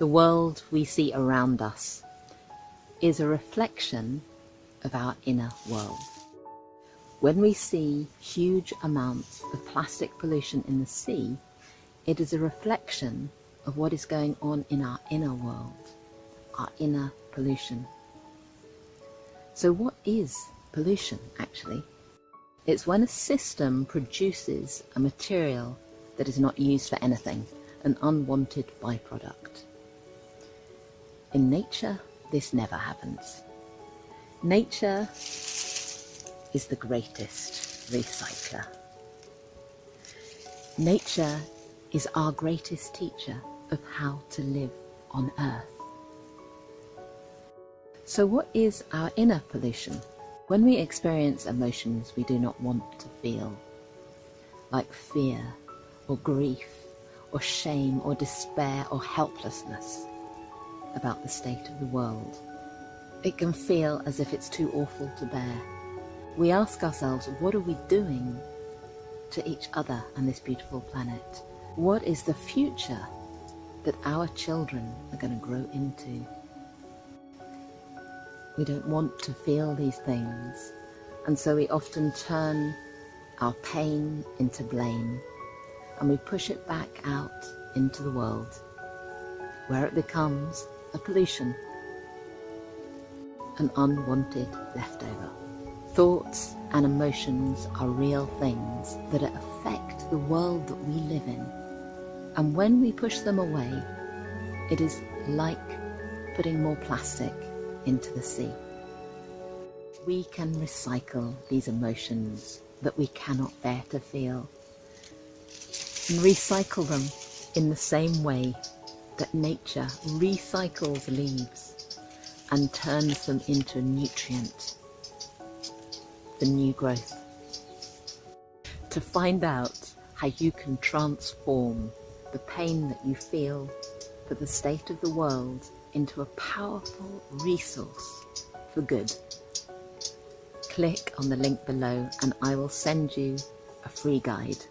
The world we see around us is a reflection of our inner world. When we see huge amounts of plastic pollution in the sea, it is a reflection of what is going on in our inner world, our inner pollution. So what is pollution actually? It's when a system produces a material that is not used for anything, an unwanted byproduct. In nature, this never happens. Nature is the greatest recycler. Nature is our greatest teacher of how to live on Earth. So what is our inner pollution? When we experience emotions we do not want to feel, like fear or grief or shame or despair or helplessness about the state of the world, it can feel as if it's too awful to bear. We ask ourselves, what are we doing to each other and this beautiful planet? What is the future that our children are going to grow into? We don't want to feel these things, and so we often turn our pain into blame, and we push it back out into the world, where it becomes a pollution, an unwanted leftover. Thoughts and emotions are real things that affect the world that we live in, and when we push them away, it is like putting more plastic into the sea. We can recycle these emotions that we cannot bear to feel, and recycle them in the same way that nature recycles leaves and turns them into a nutrient for new growth. To find out how you can transform the pain that you feel for the state of the world into a powerful resource for good, click on the link below and I will send you a free guide.